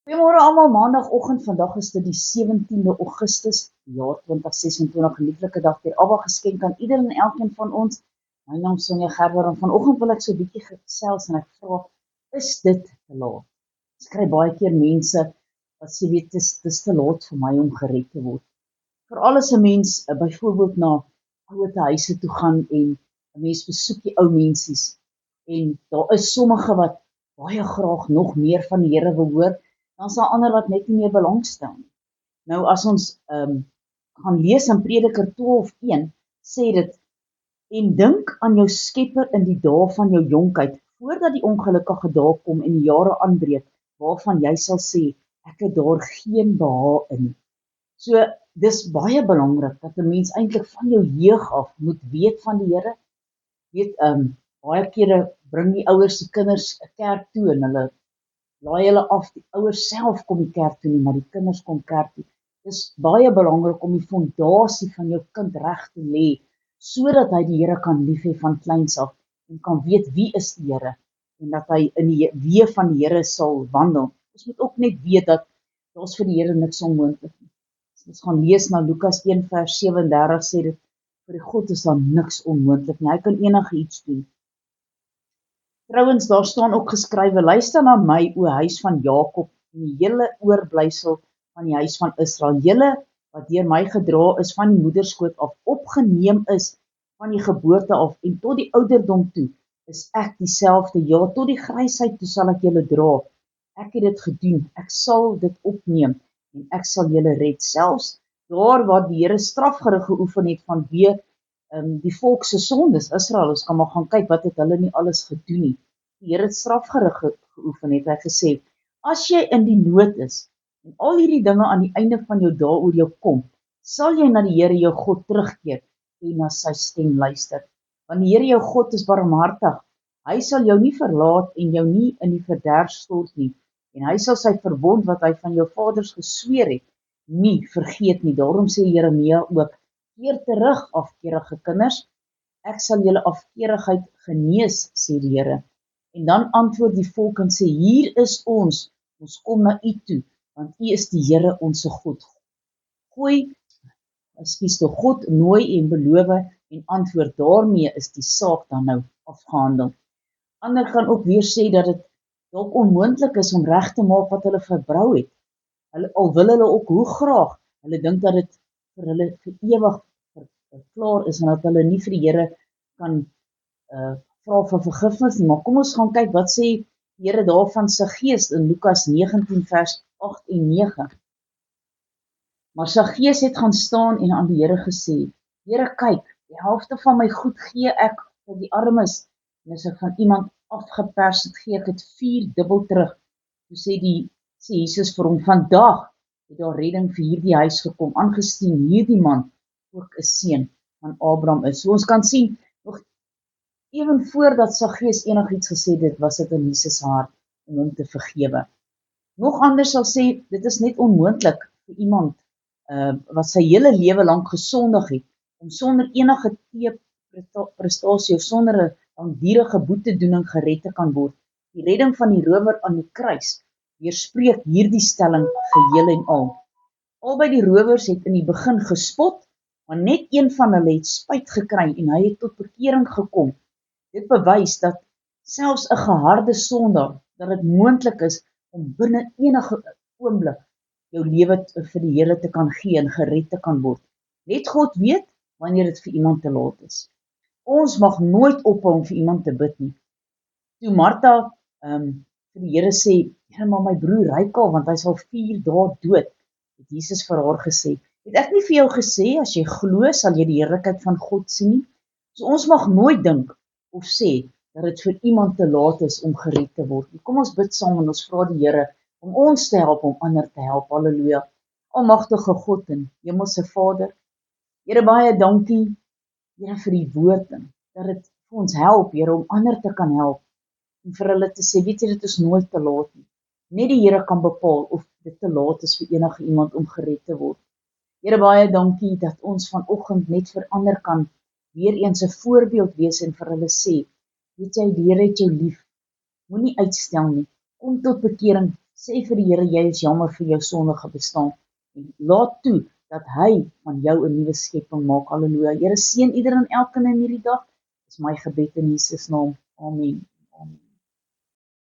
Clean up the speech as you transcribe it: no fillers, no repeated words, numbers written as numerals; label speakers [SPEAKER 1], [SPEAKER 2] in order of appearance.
[SPEAKER 1] Goeiemôre almal, maandagooggend, vandag is dit die 17de Augustus, jaar 2026, 'n lieflike dag deur Abba geskenk aan ieder en elkeen van ons. My naam is Sonja Gerber en vanoggend wil ek so 'n bietjie gesels en ek vra, is dit te laat? Ek kry baie keer mense wat sê weet dis te laat vir my om gered te word. Veral as 'n mens byvoorbeeld na ouete huise toe gaan en 'n mens besoek die ou mensies en daar is sommige wat baie graag nog meer van die Here wil hoor, dan is daar ander wat net nie meer belangstel nie. Nou as ons gaan lees in Prediker 12:1 sê dit en dink aan jou Skepper in die dae van jou jonkheid, voordat die ongelukkige dae kom en die jare aanbreek, waarvan jy sal sê, ek het daar geen behae in nie. So dis baie belangrik dat 'n mens eintlik van jou jeug af moet weet van die Here. Weet baie kere bring die ouers die kinders 'n kerk toe en hulle laai hulle af. Die ouers self kom die kerk toe nie, maar die kinders kom kerk toe. Dis baie belangrik om die fondasie van jou kind reg te lê sodat hy die Here kan lief hê van kleins af en kan weet wie is die Here en dat hy in die weë van die Here sal wandel. Ons moet ook net weet dat daar's vir die Here niks onmoontlik nie. Ons gaan lees na Lukas 1:37 sê dit, vir die God is daar niks onmoontlik nie. Hy kan enigiets doen. Trouwens, daar staan ook geskrywe, luister na my, o huis van Jakob, en die hele oorblysel van die huis van Israel. Julle wat deur my gedra is van die moederskoot af, opgeneem is van die geboorte af, en tot die ouderdom toe, is ek dieselfde. Ja, tot die grysheid toe sal ek julle dra. Ek het dit gedoen, ek sal dit opneem, en ek sal julle red. Selfs daar waar die Here strafgerig geoefen het vanweë die volk se sondes, Israel, ons kan maar gaan kyk wat het hulle nie alles gedoen nie. Die Here het strafgerig geoefen, het hy gesê, as jy in die nood is, en al hierdie dinge aan die einde van jou dae oor jou kom, sal jy na die Here jou God terugkeer en na sy stem luister. Want die Here jou God is barmhartig, hy sal jou nie verlaat en jou nie in die verderf stort nie, en hy sal sy verbond wat hy van jou vaders gesweer het, nie vergeet nie. Daarom sê Jeremia ook, keer terug, afkeerige kinders, ek sal julle afkeerigheid genees, sê die Here. En dan antwoord die volk en sê, hier is ons kom na u toe, want u is die Here onse God. God nooi en beloof en antwoord, daarmee is die saak dan nou afgehandel. Ander kan ook weer sê dat dit dalk onmoontlik is om reg te maak wat hulle verbrou het. Al wil hulle ook hoe graag, hulle dink dat dit vir hulle vir ewig klaar is en dat hulle nie vir die Here kan vra vir vergifnis nie. Maar kom ons gaan kyk wat sê die Here daarvan sy gees in Lukas 19 vers 8 en 9. Maar sy gees het gaan staan en aan die Here gesê, Here kyk, die helfte van my goed gee ek vir die armes, en as ek van iemand afgepers het, gee ek het 4 dubbel terug. Toe sê Jesus vir hom, vandag het daar redding vir hierdie huis gekom, aangesien hierdie man ook 'n seun van Abraham is. So ons kan sien, nog ewen voordat Saggeus enigiets gesê het, was dit in Jesus se hart om hom te vergewe. Nog anders sal sê, dit is net onmoontlik vir iemand wat sy hele lewe lank gesondig het, om sonder enige prestasie of sonder 'n langdurige boetedoening gered te kan word. Die redding van die rower aan die kruis weerspreek hierdie stelling geheel en al. Albei die rowers het in die begin gespot, maar net een van hulle het spyt gekry en hy het tot bekering gekom. Dit bewys dat selfs 'n geharde sondaar, dat dit moontlik is om binne enige oomblik jou lewe vir die Here te kan gee en gered te kan word. Net God weet wanneer dit vir iemand te laat is. Ons mag nooit ophou om vir iemand te bid nie. Toe Martha vir die Here sê, Here, maar my broer ryk al, want hy sal 4 dae dood, het Jesus vir haar gesê, het ek nie vir jou gesê, as jy glo, sal jy die heerlikheid van God sien nie? So ons mag nooit dink of sê, dat dit vir iemand te laat is om gered te word. Kom ons bid saam en ons vra die Here, om ons te help, om ander te help, halleluja. Almagtige God en Hemelse Vader, Here, baie dankie, Here, vir die woord, en dat dit vir ons help, Here, om ander te kan help, en vir hulle te sê, weet jy, dit is nooit te laat nie. Net die Here kan bepaal of dit te laat is vir enige iemand om gered te word. Here, baie dankie dat ons vanoggend net vir ander kan weer eens 'n voorbeeld wees en vir hulle sê, weet jy, die Here het jou lief, moenie uitstel nie, kom tot bekering Sê vir die Here, jy is jammer vir jou sondige bestaan, en laat toe, dat hy van jou 'n nuwe skepping maak. Halleluja. Here seën ieder en elkeen in hierdie dag. Dis my gebed in Jesus naam. Amen.